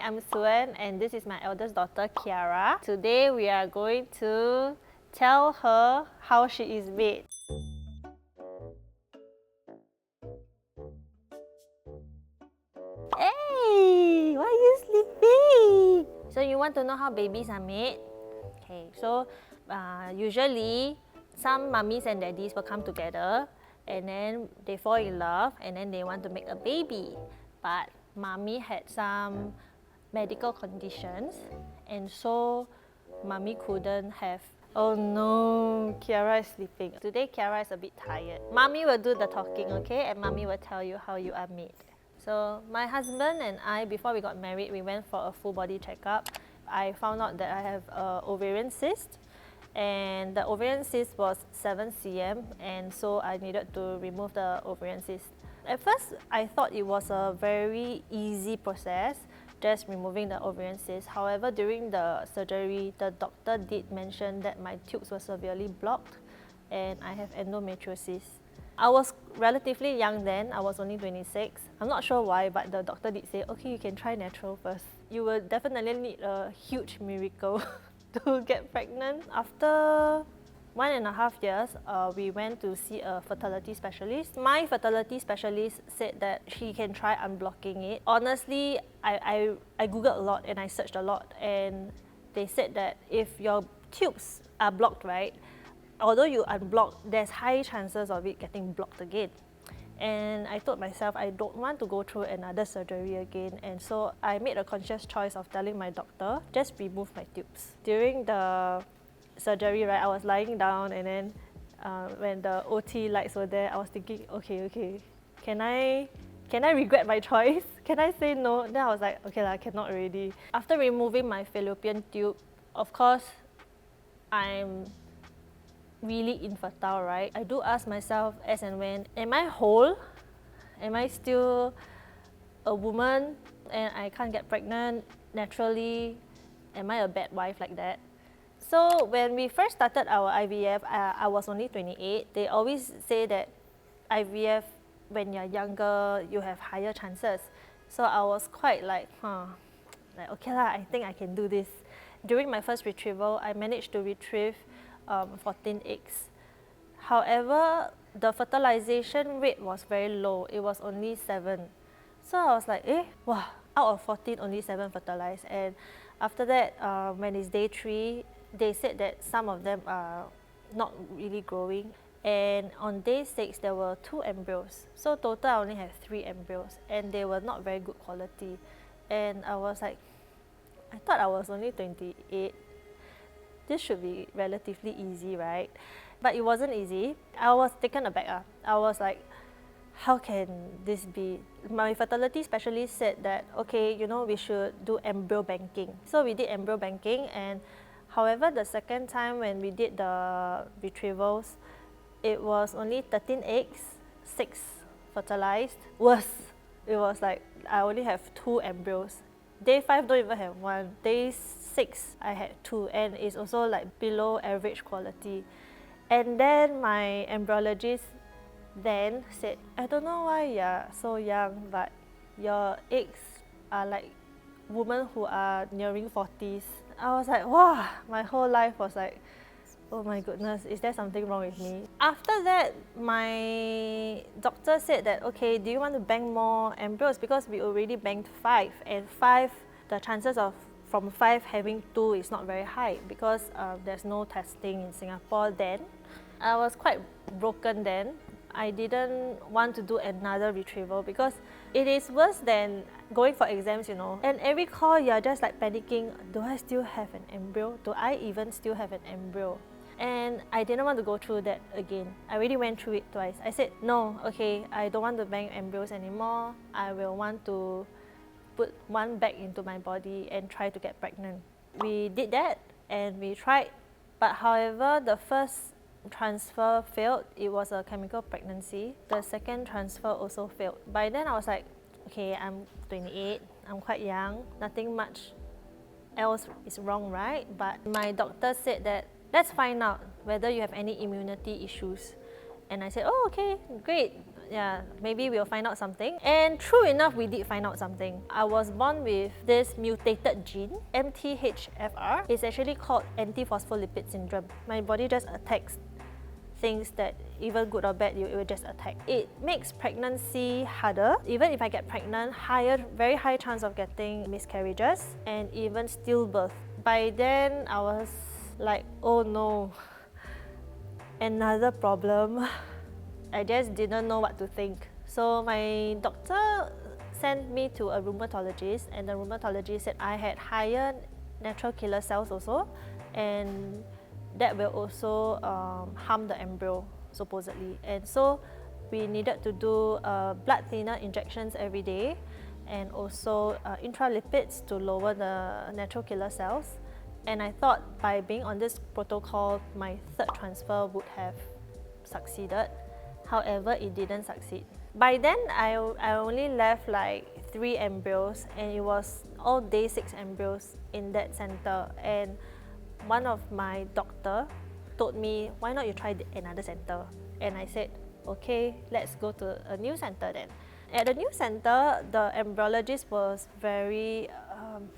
I'm Sueann and this is my eldest daughter, Kiara. Today we are going to tell her how she is made. Hey! Why are you sleeping? So you want to know how babies are made? Okay, so usually some mummies and daddies will come together and then they fall in love and then they want to make a baby. But mommy had some medical conditions and so mommy couldn't have. Oh no, Kiara is sleeping. Today Kiara is a bit tired. Mommy will do the talking, okay? And mommy will tell you how you are made. So my husband and I, before we got married, we went for a full body checkup. I found out that I have an ovarian cyst, and the ovarian cyst was 7 cm, and so I needed to remove the ovarian cyst. At first, I thought it was a very easy process, just removing the ovarian cyst. However, during the surgery, the doctor did mention that my tubes were severely blocked and I have endometriosis. I was relatively young then, I was only 26. I'm not sure why, but the doctor did say, okay, you can try natural first. You will definitely need a huge miracle to get pregnant. After 1.5 years, we went to see a fertility specialist. My fertility specialist said that she can try unblocking it. Honestly, I googled a lot and I searched a lot, and they said that if your tubes are blocked, right, although you unblock, there's high chances of it getting blocked again. And I told myself I don't want to go through another surgery again, and so I made a conscious choice of telling my doctor, just remove my tubes. During the surgery, right, I was lying down, and then when the OT lights were there, I was thinking, okay, can I regret my choice? Can I say no? Then I was like, okay, I cannot already. After removing my fallopian tube, of course, I'm really infertile, right? I do ask myself as and when, am I whole? Am I still a woman and I can't get pregnant naturally? Am I a bad wife like that? So when we first started our IVF, I was only 28. They always say that IVF, when you're younger, you have higher chances. So I was quite like, okay lah, I think I can do this. During my first retrieval, I managed to retrieve 14 eggs. However, the fertilization rate was very low. It was only 7. So I was like, wow, out of 14, only 7 fertilized. And after that, when it's day 3, they said that some of them are not really growing. And on day 6, there were 2 embryos. So total, I only have 3 embryos, and they were not very good quality. And I was like, I thought I was only 28. This should be relatively easy, right? But it wasn't easy. I was taken aback. I was like, how can this be? My fertility specialist said that, okay, we should do embryo banking. So we did embryo banking, and however, the second time when we did the retrievals, it was only 13 eggs, 6 fertilized. Worse, it was like I only have 2 embryos. Day 5 don't even have 1. Day 6 I had 2, and it's also like below average quality. And then my embryologist then said, I don't know why you're so young, but your eggs are like women who are nearing 40s. I was like, wow, my whole life was like, oh my goodness, is there something wrong with me? After that, my doctor said that, okay, do you want to bank more embryos? Because we already banked 5, and 5, the chances of from 5 having 2 is not very high because there's no testing in Singapore then. I was quite broken then. I didn't want to do another retrieval because it is worse than going for exams, And every call, you're just like panicking, do I still have an embryo? Do I even still have an embryo? And I didn't want to go through that again. I already went through it twice. I said, no, okay, I don't want to bank embryos anymore. I will want to put one back into my body and try to get pregnant. We did that and we tried, but however, the first transfer failed. It was a chemical pregnancy. The second transfer also failed. By then I was like, okay, I'm 28, I'm quite young, nothing much else is wrong, right? But my doctor said that, let's find out whether you have any immunity issues. And I said, oh, okay, great. yeah, maybe we'll find out something. And true enough, we did find out something. I was born with this mutated gene, MTHFR. It's actually called antiphospholipid syndrome. My body just attacks things that even good or bad, it will just attack. It makes pregnancy harder. Even if I get pregnant, very high chance of getting miscarriages and even stillbirth. By then, I was like, oh no, another problem. I just didn't know what to think. So my doctor sent me to a rheumatologist, and the rheumatologist said I had higher natural killer cells also, and that will also harm the embryo, supposedly. And so we needed to do blood thinner injections every day, and also intralipids to lower the natural killer cells. And I thought by being on this protocol, my third transfer would have succeeded. However, it didn't succeed. By then, I only left like 3 embryos, and it was all day 6 embryos in that center. And one of my doctor told me, why not you try another center? And I said, okay, let's go to a new center then. At the new center, the embryologist was very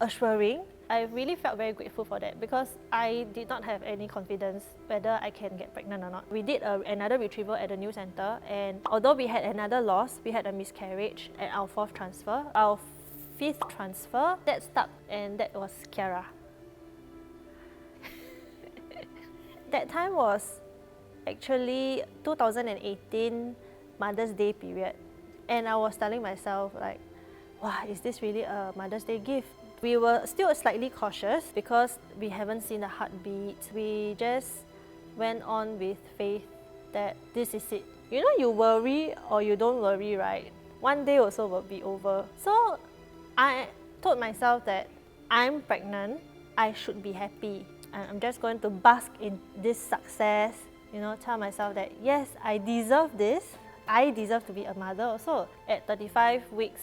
assuring. I really felt very grateful for that because I did not have any confidence whether I can get pregnant or not. We did another retrieval at the new center, and although we had another loss, we had a miscarriage at our 4th transfer. Our 5th transfer, that stuck, and that was Kiara. That time was actually 2018 Mother's Day period, and I was telling myself like, wow, is this really a Mother's Day gift? We were still slightly cautious because we haven't seen a heartbeat. We just went on with faith that this is it. You know, you worry or you don't worry, right? One day also will be over. So I told myself that I'm pregnant, I should be happy. I'm just going to bask in this success, you know, tell myself that yes, I deserve this. I deserve to be a mother also. At 35 weeks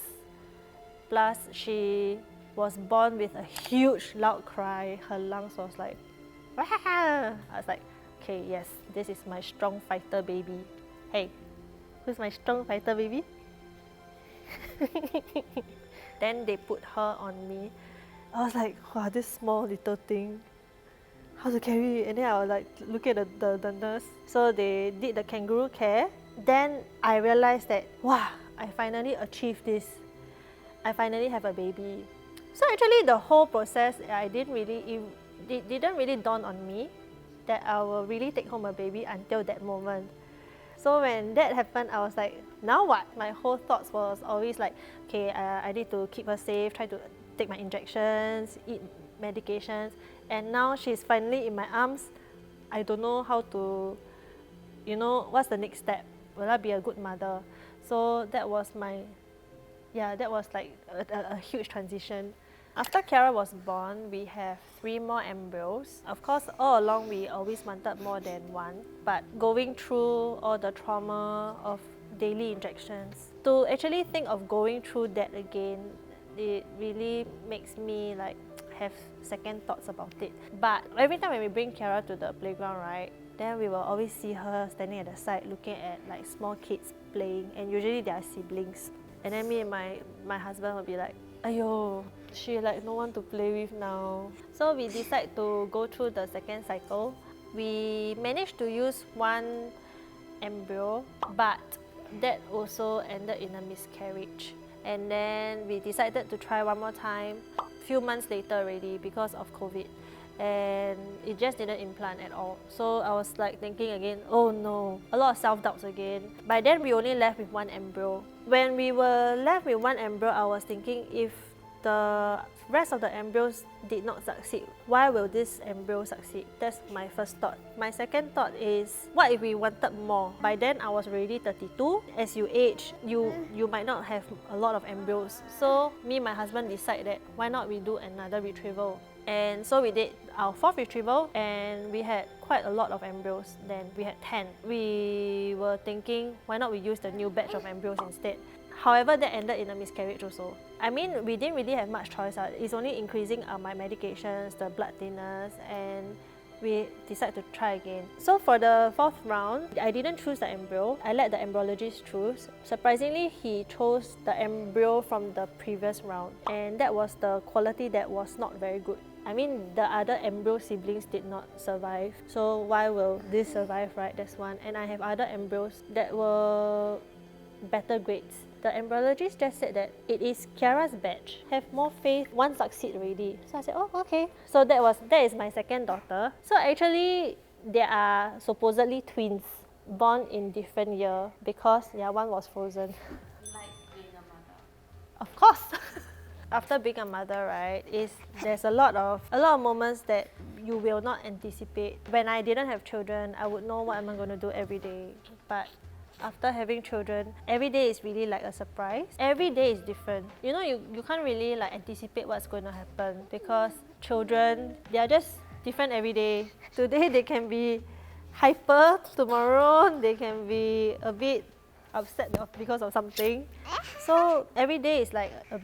plus, she was born with a huge loud cry. Her lungs was like, wah! I was like, okay, yes, this is my strong fighter baby. Hey, who's my strong fighter baby? Then they put her on me. I was like, wow, this small little thing, how to carry it? And then I was like, look at the nurse. So they did the kangaroo care. Then I realized that, wow, I finally achieved this. I finally have a baby. So actually the whole process, it didn't really dawn on me that I will really take home a baby until that moment. So when that happened, I was like, now what? My whole thoughts was always like, okay, I need to keep her safe, try to take my injections, eat medications, and now she's finally in my arms. I don't know how to, you know, what's the next step? Will I be a good mother? So that was that was like a huge transition. After Kiara was born, we have 3 more embryos. Of course, all along we always wanted more than one, but going through all the trauma of daily injections, to actually think of going through that again, it really makes me like have second thoughts about it. But every time when we bring Kiara to the playground, right, then we will always see her standing at the side looking at like small kids playing, and usually they are siblings. And then me and my husband will be like, ayo, she like no one to play with now. So we decide to go through the second cycle. We managed to use 1 embryo, but that also ended in a miscarriage. And then we decided to try one more time a few months later already because of COVID. And it just didn't implant at all. So I was like thinking again, oh no, a lot of self-doubts again. By then we only left with 1 embryo. When we were left with 1 embryo, I was thinking, if the rest of the embryos did not succeed, why will this embryo succeed? That's my first thought. My second thought is, what if we wanted more? By then I was already 32. As you age, you might not have a lot of embryos. So me and my husband decided that why not we do another retrieval. And so we did our 4th retrieval, and we had quite a lot of embryos. Then we had 10. We were thinking, why not we use the new batch of embryos instead? However, that ended in a miscarriage also. I mean, we didn't really have much choice. It's only increasing my medications, the blood thinners, and we decided to try again. So for the 4th round, I didn't choose the embryo. I let the embryologist choose. Surprisingly, he chose the embryo from the previous round, and that was the quality that was not very good. I mean, the other embryo siblings did not survive, so why will this survive, right? That's one. And I have other embryos that were better grades. The embryologist just said that it is Kiara's batch. Have more faith, one succeed already. So I said, oh, okay. So that is my second daughter. So actually, they are supposedly twins, born in different year because one was frozen. Like being a mother. Of course. After being a mother, right, there's a lot of moments that you will not anticipate. When I didn't have children, I would know what am I going to do every day. But after having children, every day is really like a surprise. Every day is different. You know, you can't really like anticipate what's going to happen because children, they are just different every day. Today they can be hyper, tomorrow they can be a bit upset because of something. So every day is like a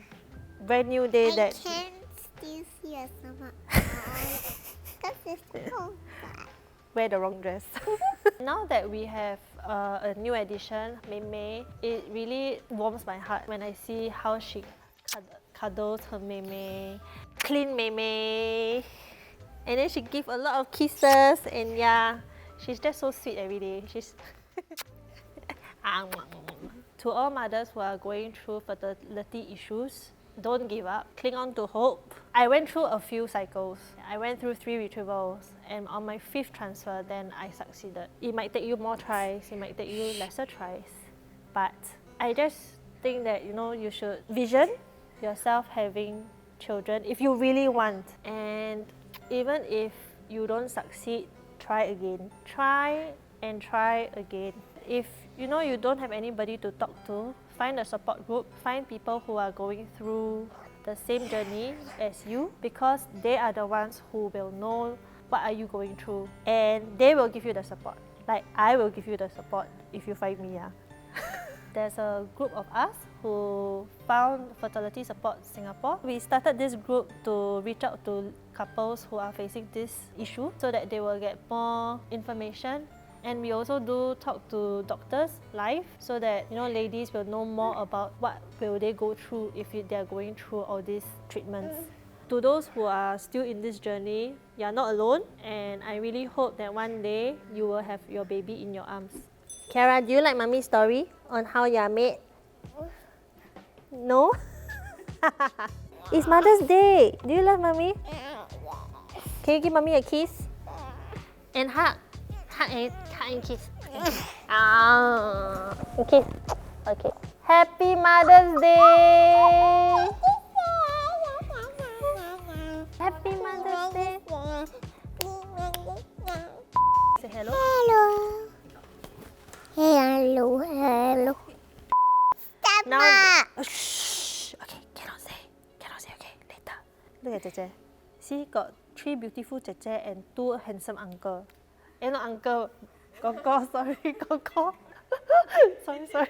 brand new day that... I can't still see your stomach because it's so bad. Wear the wrong dress. Now that we have a new addition, Mei, it really warms my heart when I see how she cuddles her Mei, clean Mei, and then she gives a lot of kisses, and yeah, she's just so sweet every day. She's To all mothers who are going through fertility issues, don't give up, cling on to hope. I went through a few cycles. I went through 3 retrievals, and on my 5th transfer, then I succeeded. It might take you more tries, it might take you lesser tries, but I just think that, you know, you should vision yourself having children if you really want. And even if you don't succeed, try again. Try and try again. If you know you don't have anybody to talk to, find a support group, find people who are going through the same journey as you, because they are the ones who will know what are you going through, and they will give you the support. Like I will give you the support if you find me. There's a group of us who found Fertility Support Singapore. We started this group to reach out to couples who are facing this issue so that they will get more information. And we also do talk to doctors live so that, you know, ladies will know more about what will they go through if they are going through all these treatments. To those who are still in this journey, you are not alone, and I really hope that one day you will have your baby in your arms. Kiara, do you like Mummy's story on how you are made? No? It's Mother's Day. Do you love Mummy? Can you give Mummy a kiss? And hug. Hug and kiss. Okay. Okay. Happy Mother's Day! Happy Mother's Day! Say hello. Hello. Hello, hello. Stop. Now, shh. Okay, cannot say, okay, later. Look at Jie. See, got 3 beautiful Jie and 2 handsome uncle. Not uncle, Koko, sorry, Koko. sorry.